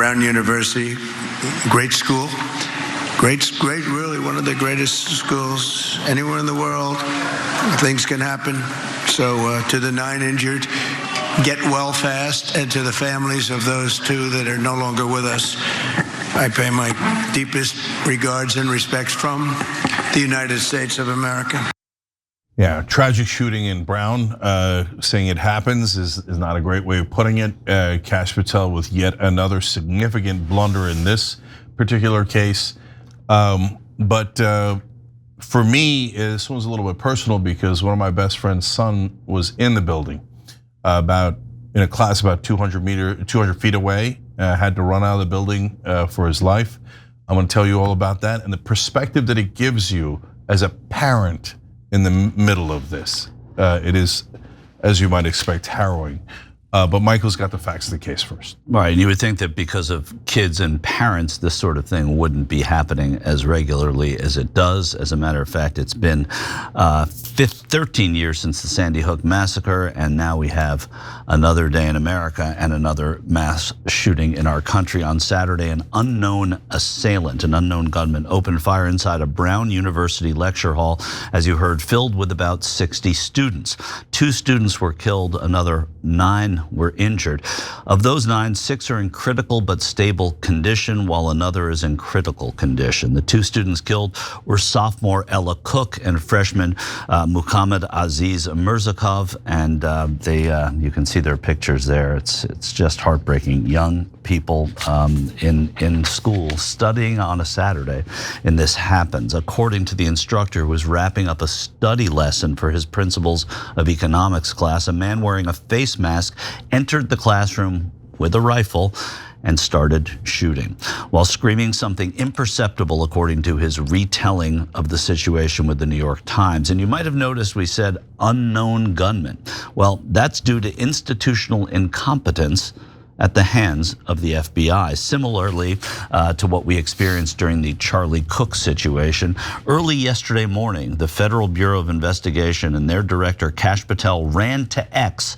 Brown University, great school. Great, really one of the greatest schools anywhere in the world. Things can happen. So to the 9 injured, get well fast, and to the families of those 2 that are no longer with us, I pay my deepest regards and respects from the United States of America. Yeah, tragic shooting in Brown. Saying it happens is not a great way of putting it. Kash Patel with yet another significant blunder in this particular case. But for me, this one's a little bit personal because one of my best friend's son was in the building, in a class about 200 feet away. Had to run out of the building for his life. I'm going to tell you all about that and the perspective that it gives you as a parent in the middle of this. It is, as you might expect, harrowing. But Michael's got the facts of the case first. Right, and you would think that because of kids and parents, this sort of thing wouldn't be happening as regularly as it does. As a matter of fact, it's been 13 years since the Sandy Hook massacre, and now we have another day in America and another mass shooting in our country. On Saturday, an unknown assailant, an unknown gunman, opened fire inside a Brown University lecture hall, as you heard, filled with about 60 students. 2 students were killed, another 9 were injured. Of those 9, 6 are in critical but stable condition, while another is in critical condition. The 2 students killed were sophomore Ella Cook and freshman Muhammad Aziz Mirzakov, and you can see their pictures there. It's just heartbreaking. Young people in school studying on a Saturday, and this happens. According to the instructor who was wrapping up a study lesson for his principles of economics class, a man wearing a face mask entered the classroom with a rifle and started shooting while screaming something imperceptible, according to his retelling of the situation with the New York Times. And you might have noticed we said unknown gunman. Well, that's due to institutional incompetence at the hands of the FBI, similarly to what we experienced during the Charlie Cook situation. Early yesterday morning, the Federal Bureau of Investigation and their director, Kash Patel, ran to X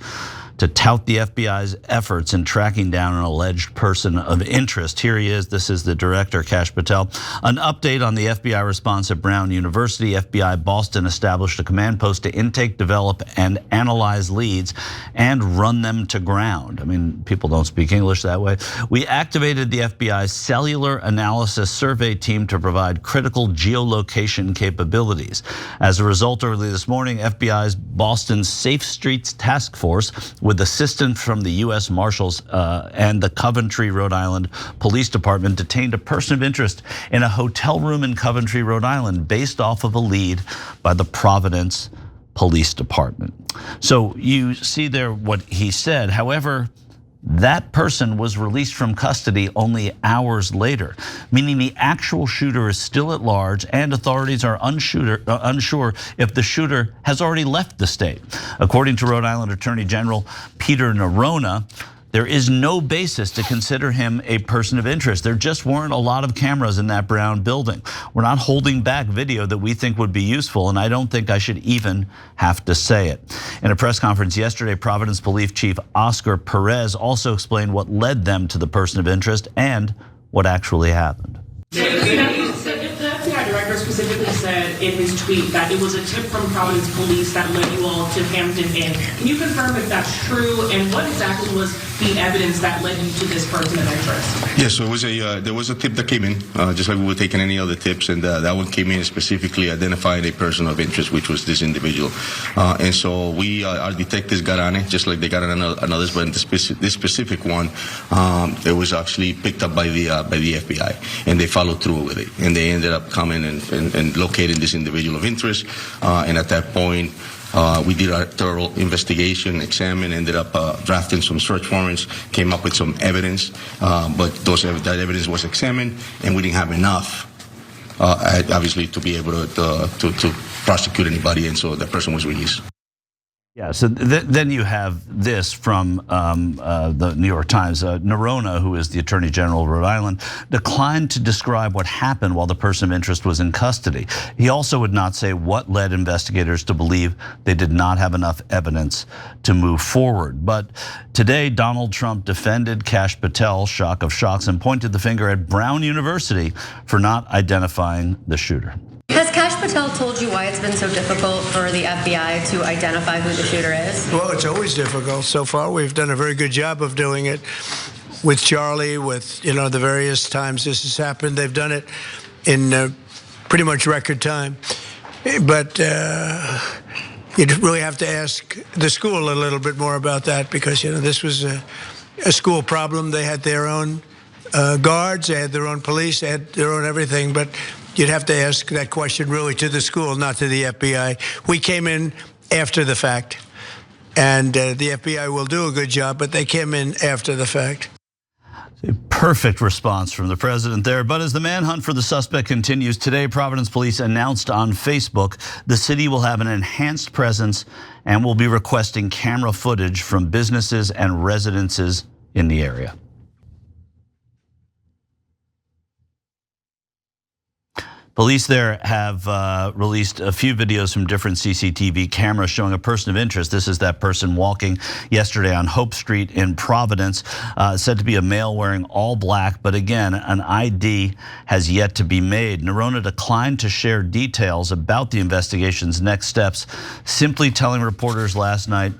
to tout the FBI's efforts in tracking down an alleged person of interest. Here he is. This is the director, Kash Patel. An update on the FBI response at Brown University. FBI Boston established a command post to intake, develop, and analyze leads and run them to ground. I mean, people don't speak English that way. We activated the FBI's cellular analysis survey team to provide critical geolocation capabilities. As a result, early this morning, FBI's Boston Safe Streets Task Force, with assistance from the U.S. Marshals and the Coventry, Rhode Island Police Department, detained a person of interest in a hotel room in Coventry, Rhode Island, based off of a lead by the Providence Police Department. So you see there what he said. However, that person was released from custody only hours later, meaning the actual shooter is still at large, and authorities are unsure if the shooter has already left the state. According to Rhode Island Attorney General Peter Nerona, there is no basis to consider him a person of interest. There just weren't a lot of cameras in that Brown building. We're not holding back video that we think would be useful, and I don't think I should even have to say it. In a press conference yesterday, Providence Police Chief Oscar Perez also explained what led them to the person of interest and what actually happened. The FBI director specifically said in his tweet that it was a tip from Providence Police that led you all to Hampton Inn. Can you confirm if that's true, and what exactly was the evidence that led you to this person of interest? Yes, so it was there was a tip that came in, just like we were taking any other tips, and that one came in specifically identifying a person of interest, which was this individual. And so our detectives got on it, just like they got on others, but in this specific one, it was actually picked up by the FBI, and they followed through with it, and they ended up coming and locating this individual of interest. And at that point, we did our thorough investigation, examined, ended up drafting some search warrants, came up with some evidence, but that evidence was examined, and we didn't have enough, obviously, to be able to prosecute anybody, and so that person was released. Yeah, so then you have this from the New York Times. Nerona, who is the Attorney General of Rhode Island, declined to describe what happened while the person of interest was in custody. He also would not say what led investigators to believe they did not have enough evidence to move forward. But today, Donald Trump defended Kash Patel, shock of shocks, and pointed the finger at Brown University for not identifying the shooter. Has Kash Patel told you why it's been so difficult for the FBI to identify who the shooter is? Well, it's always difficult. So far, we've done a very good job of doing it with Charlie, with, the various times this has happened. They've done it in pretty much record time. But you really have to ask the school a little bit more about that because, this was a school problem. They had their own guards, they had their own police, they had their own everything. But you'd have to ask that question really to the school, not to the FBI. We came in after the fact, and the FBI will do a good job, but they came in after the fact. A perfect response from the president there. But as the manhunt for the suspect continues today, Providence police announced on Facebook the city will have an enhanced presence and will be requesting camera footage from businesses and residences in the area. Police there have released a few videos from different CCTV cameras showing a person of interest. This is that person walking yesterday on Hope Street in Providence, said to be a male wearing all black, but again, an ID has yet to be made. Nerona declined to share details about the investigation's next steps, simply telling reporters last night,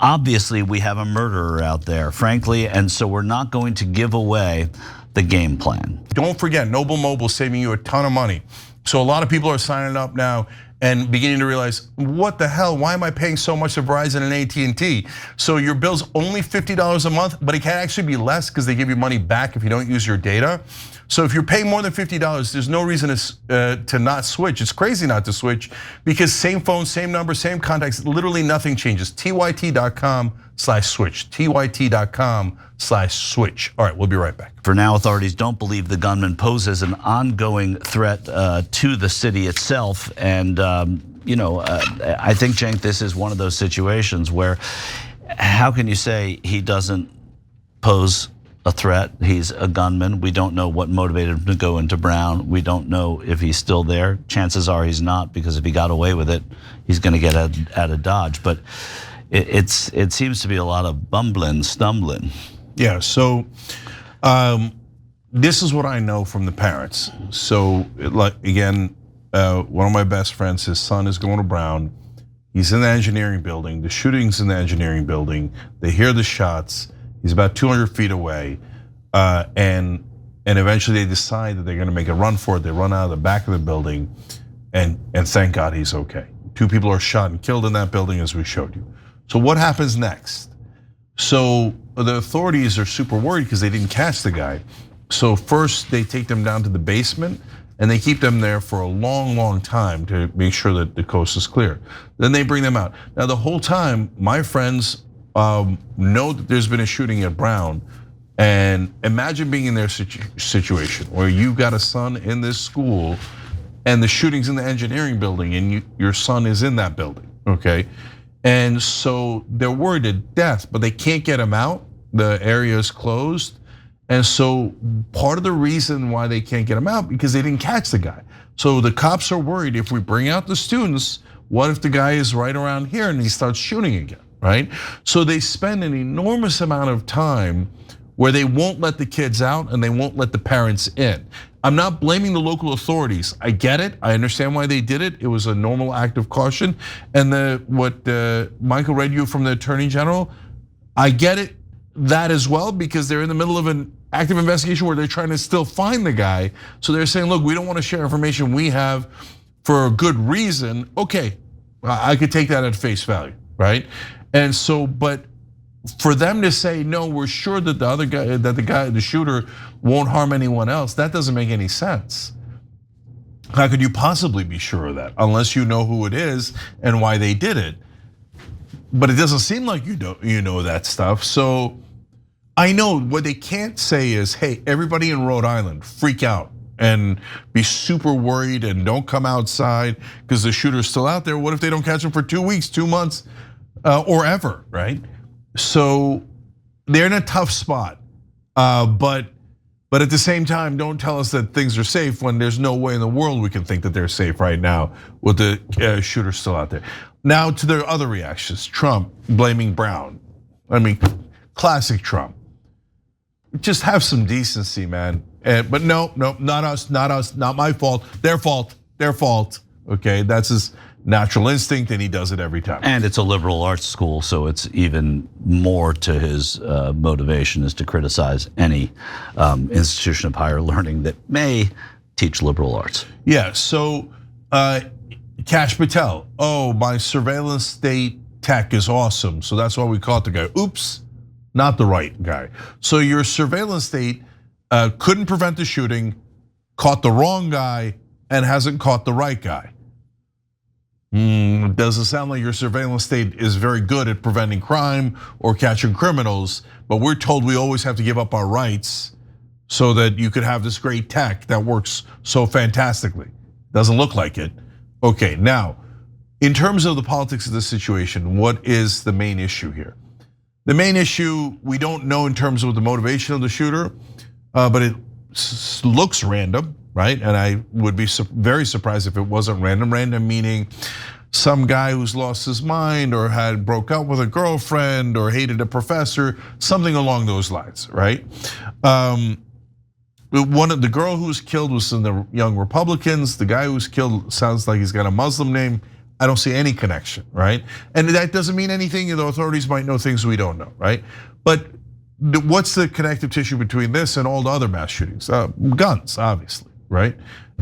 obviously we have a murderer out there, frankly, and so we're not going to give away the game plan. Don't forget, Noble Mobile saving you a ton of money. So a lot of people are signing up now and beginning to realize, what the hell, why am I paying so much to Verizon and AT&T? So your bill's only $50 a month, but it can actually be less because they give you money back if you don't use your data. So if you're paying more than $50, there's no reason to not switch. It's crazy not to switch because same phone, same number, same contacts, literally nothing changes. TYT.com/switch, TYT.com/switch. All right, we'll be right back. For now, authorities don't believe the gunman poses an ongoing threat to the city itself. And I think, Cenk, this is one of those situations where how can you say he doesn't pose a threat? He's a gunman. We don't know what motivated him to go into Brown. We don't know if he's still there. Chances are he's not, because if he got away with it, he's going to get out of Dodge. But it seems to be a lot of bumbling, stumbling. Yeah, so this is what I know from the parents. So like again, one of my best friends, his son is going to Brown. He's in the engineering building. The shooting's in the engineering building. They hear the shots. He's about 200 feet away, and eventually they decide that they're going to make a run for it. They run out of the back of the building, and thank God he's okay. 2 people are shot and killed in that building, as we showed you. So what happens next? So the authorities are super worried because they didn't catch the guy. So first they take them down to the basement and they keep them there for a long, long time to make sure that the coast is clear. Then they bring them out. Now the whole time, my friends know that there's been a shooting at Brown, and imagine being in their situation where you've got a son in this school and the shooting's in the engineering building and your son is in that building, okay? And so they're worried to death, but they can't get him out. The area is closed. And so part of the reason why they can't get him out because they didn't catch the guy. So the cops are worried, if we bring out the students, what if the guy is right around here and he starts shooting again, right? So they spend an enormous amount of time where they won't let the kids out and they won't let the parents in. I'm not blaming the local authorities. I get it. I understand why they did it. It was a normal act of caution. And what Michael read you from the Attorney General, I get it, that as well, because they're in the middle of an active investigation where they're trying to still find the guy. So they're saying, look, we don't want to share information we have for a good reason. Okay, I could take that at face value, right? And so, but for them to say, no, we're sure that the shooter won't harm anyone else, that doesn't make any sense. How could you possibly be sure of that unless you know who it is and why they did it? But it doesn't seem like you know that stuff. So I know what they can't say is, hey, everybody in Rhode Island freak out and be super worried and don't come outside because the shooter's still out there. What if they don't catch him for 2 weeks, 2 months? or ever, right? So they're in a tough spot, but at the same time, don't tell us that things are safe when there's no way in the world we can think that they're safe right now with the shooter still out there. Now to their other reactions, Trump blaming Brown. I mean, classic Trump. Just have some decency, man. But no, not us, not my fault. Their fault. Okay, that's his natural instinct, and he does it every time. And it's a liberal arts school, so it's even more to his motivation is to criticize any institution of higher learning that may teach liberal arts. Yeah, so Kash Patel, oh, my surveillance state tech is awesome, so that's why we caught the guy. Oops, not the right guy. So your surveillance state couldn't prevent the shooting, caught the wrong guy, and hasn't caught the right guy. Doesn't sound like your surveillance state is very good at preventing crime or catching criminals, but we're told we always have to give up our rights so that you could have this great tech that works so fantastically. Doesn't look like it. Okay, now, in terms of the politics of this situation, what is the main issue here? The main issue, we don't know in terms of the motivation of the shooter, but it looks random, right? And I would be very surprised if it wasn't random. Random meaning some guy who's lost his mind or had broke up with a girlfriend or hated a professor, something along those lines, right? The girl who was killed was in the Young Republicans. The guy who was killed sounds like he's got a Muslim name. I don't see any connection, right? And that doesn't mean anything. The authorities might know things we don't know, right? But what's the connective tissue between this and all the other mass shootings? Guns, obviously, right?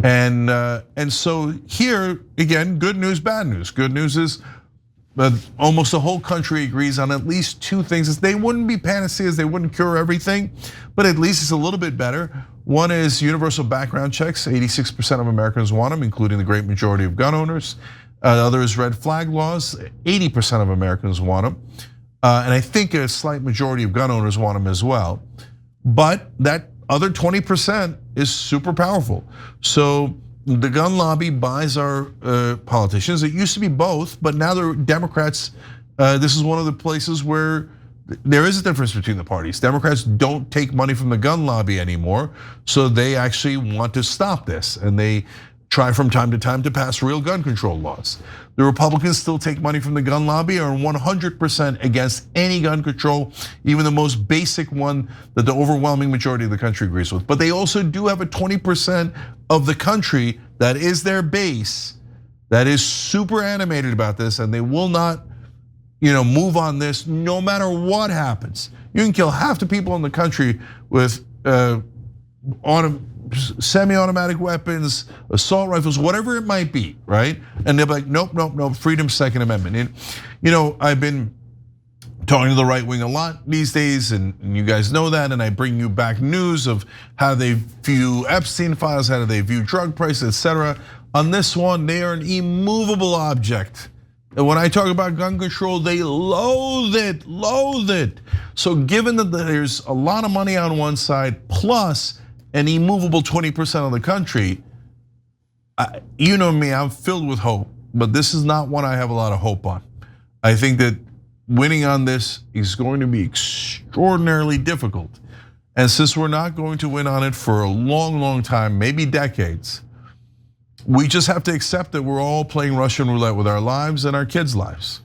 And so here again, good news, bad news. Good news is almost the whole country agrees on at least two things. They wouldn't be panaceas, they wouldn't cure everything, but at least it's a little bit better. One is universal background checks. 86% of Americans want them, including the great majority of gun owners. The other is red flag laws. 80% of Americans want them. And I think a slight majority of gun owners want them as well. But that other 20% is super powerful. So the gun lobby buys our politicians. It used to be both, but now they're Democrats. This is one of the places where there is a difference between the parties. Democrats don't take money from the gun lobby anymore, so they actually want to stop this, and they try from time to time to pass real gun control laws. The Republicans still take money from the gun lobby, are 100% against any gun control, even the most basic one that the overwhelming majority of the country agrees with. But they also do have a 20% of the country that is their base, that is super animated about this, and they will not move on this no matter what happens. You can kill half the people in the country with semi-automatic weapons, assault rifles, whatever it might be, right? And they're like, nope, freedom, Second Amendment. And I've been talking to the right wing a lot these days, and you guys know that, and I bring you back news of how they view Epstein files, how do they view drug prices, etc. On this one, they are an immovable object. And when I talk about gun control, they loathe it. So given that there's a lot of money on one side, plus an immovable 20% of the country, you know me, I'm filled with hope, but this is not one I have a lot of hope on. I think that winning on this is going to be extraordinarily difficult. And since we're not going to win on it for a long time, maybe decades, we just have to accept that we're all playing Russian roulette with our lives and our kids' lives.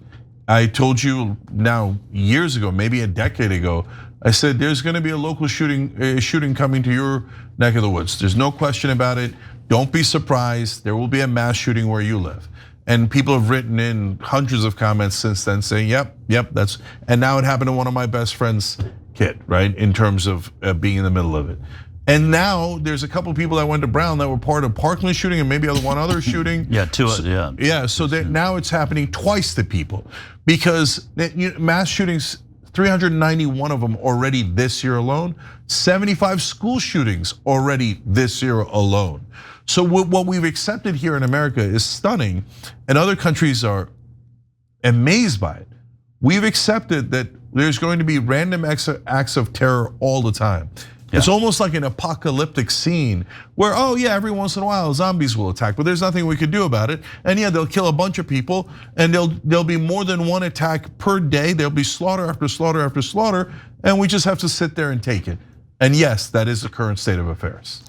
I told you now years ago, maybe a decade ago, I said there's going to be a local shooting coming to your neck of the woods. There's no question about it. Don't be surprised. There will be a mass shooting where you live. And people have written in hundreds of comments since then saying, yep, that's, and now it happened to one of my best friend's kid, right? In terms of being in the middle of it. And now there's a couple of people that went to Brown that were part of Parkland shooting and maybe one other shooting. Yeah, so now it's happening twice to people because mass shootings, 391 of them already this year alone, 75 school shootings already this year alone. So what we've accepted here in America is stunning, and other countries are amazed by it. We've accepted that there's going to be random acts of terror all the time. It's almost like an apocalyptic scene where, oh yeah, every once in a while zombies will attack, but there's nothing we could do about it. And yeah, they'll kill a bunch of people, and there'll be more than one attack per day. There'll be slaughter after slaughter after slaughter, and we just have to sit there and take it. And yes, that is the current state of affairs.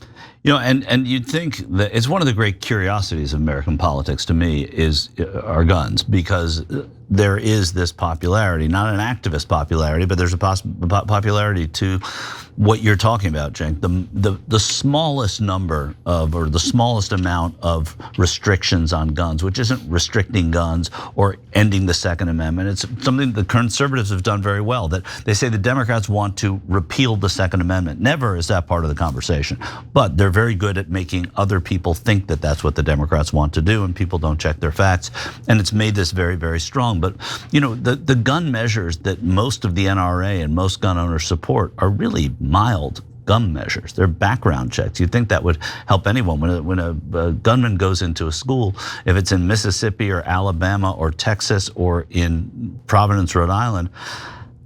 You know, and you'd think that it's one of the great curiosities of American politics to me is our guns, because there is this popularity, not an activist popularity, but there's a popularity to what you're talking about, Cenk. The smallest number of, or the smallest amount of restrictions on guns, which isn't restricting guns or ending the Second Amendment. It's something the conservatives have done very well, that they say the Democrats want to repeal the Second Amendment. Never is that part of the conversation, but they're very good at making other people think that that's what the Democrats want to do, and people don't check their facts, and it's made this very, very strong. But you know, the gun measures that most of the NRA and most gun owners support are really mild gun measures. They're background checks. You'd think that would help anyone. When a gunman goes into a school, if it's in Mississippi or Alabama or Texas or in Providence, Rhode Island,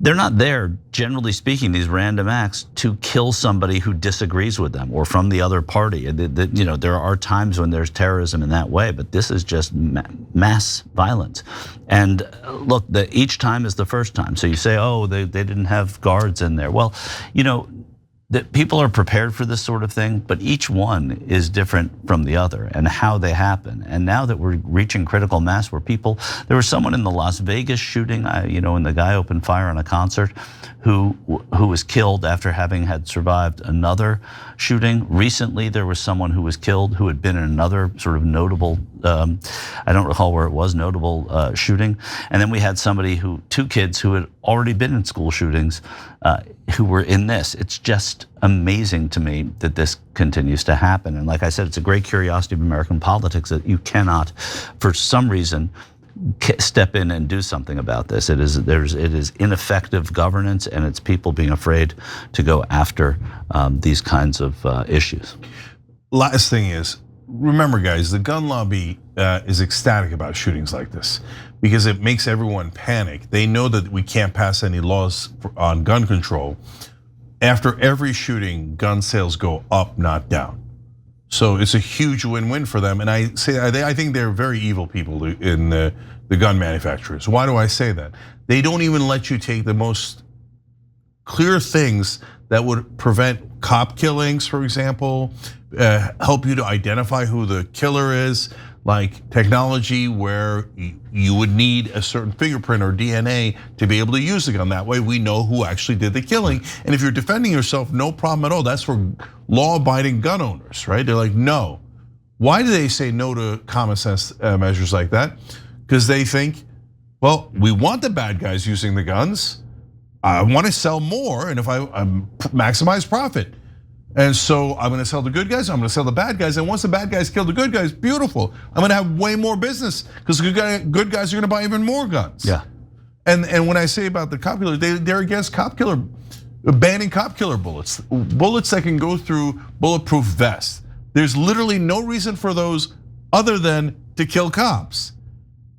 they're not there, generally speaking, these random acts to kill somebody who disagrees with them or from the other party. You know, there are times when there's terrorism in that way, but this is just mass violence. And look, each time is the first time. So you say, oh, they didn't have guards in there. Well, you know, that people are prepared for this sort of thing, but each one is different from the other and how they happen. And now that we're reaching critical mass where there was someone in the Las Vegas shooting, you know, when the guy opened fire on a concert, who was killed after having had survived another shooting. Recently, there was someone who was killed who had been in another sort of notable, I don't recall where it was, notable shooting. And then we had two kids who had already been in school shootings who were in this. It's just amazing to me that this continues to happen. And like I said, it's a great curiosity of American politics that you cannot, for some reason, step in and do something about this. It is ineffective governance, and it's people being afraid to go after these kinds of issues. Last thing is, remember guys, the gun lobby is ecstatic about shootings like this because it makes everyone panic. They know that we can't pass any laws on gun control. After every shooting, gun sales go up, not down. So it's a huge win-win for them. And I think they're very evil people in the gun manufacturers. Why do I say that? They don't even let you take the most clear things that would prevent cop killings, for example, help you to identify who the killer is, like technology where you would need a certain fingerprint or DNA to be able to use the gun. That way we know who actually did the killing. And if you're defending yourself, no problem at all. That's for law-abiding gun owners, right? They're like, no. Why do they say no to common sense measures like that? Because they think, well, we want the bad guys using the guns. I want to sell more, and if I maximize profit. And so I'm gonna sell the good guys, I'm gonna sell the bad guys, and once the bad guys kill the good guys, beautiful. I'm gonna have way more business because good guys are gonna buy even more guns. Yeah. And when I say about the cop killer, they're against banning cop killer bullets. Bullets that can go through bulletproof vests. There's literally no reason for those other than to kill cops.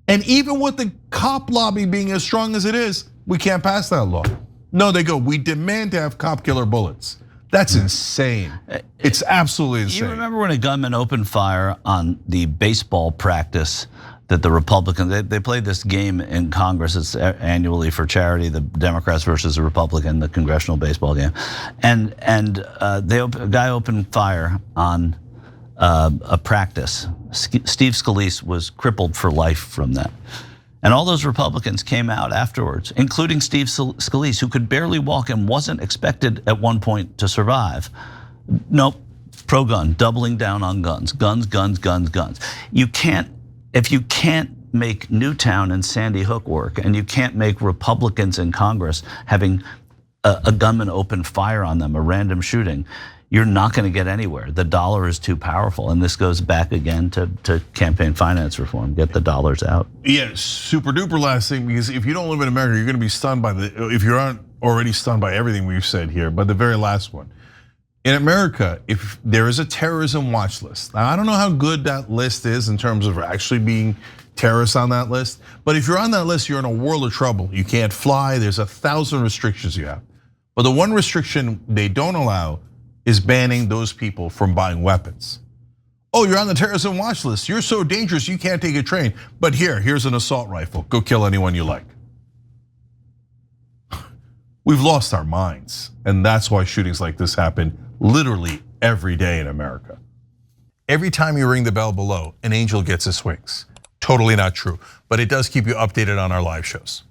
And even with the cop lobby being as strong as it is, we can't pass that law. No, they go, we demand to have cop killer bullets. That's insane. It's absolutely insane. You remember when a gunman opened fire on the baseball practice that the Republicans, they played this game in Congress, it's annually for charity, the Democrats versus the Republican, the congressional baseball game. And a guy opened fire on a practice. Steve Scalise was crippled for life from that. And all those Republicans came out afterwards, including Steve Scalise, who could barely walk and wasn't expected at one point to survive. Nope, pro-gun, doubling down on guns. Guns, guns, guns, guns. If you can't make Newtown and Sandy Hook work, and you can't make Republicans in Congress having a gunman open fire on them, a random shooting, you're not gonna get anywhere. The dollar is too powerful. And this goes back again to campaign finance reform, get the dollars out. Yeah, super duper last thing, because if you don't live in America, you're gonna be stunned by if you aren't already stunned by everything we've said here, but the very last one. In America, if there is a terrorism watch list, now I don't know how good that list is in terms of actually being terrorists on that list, but if you're on that list, you're in a world of trouble. You can't fly, there's 1,000 restrictions you have. But the one restriction they don't allow is banning those people from buying weapons. Oh, you're on the terrorism watch list. You're so dangerous you can't take a train. But here's an assault rifle. Go kill anyone you like. We've lost our minds. And that's why shootings like this happen literally every day in America. Every time you ring the bell below, an angel gets his wings. Totally not true, but it does keep you updated on our live shows.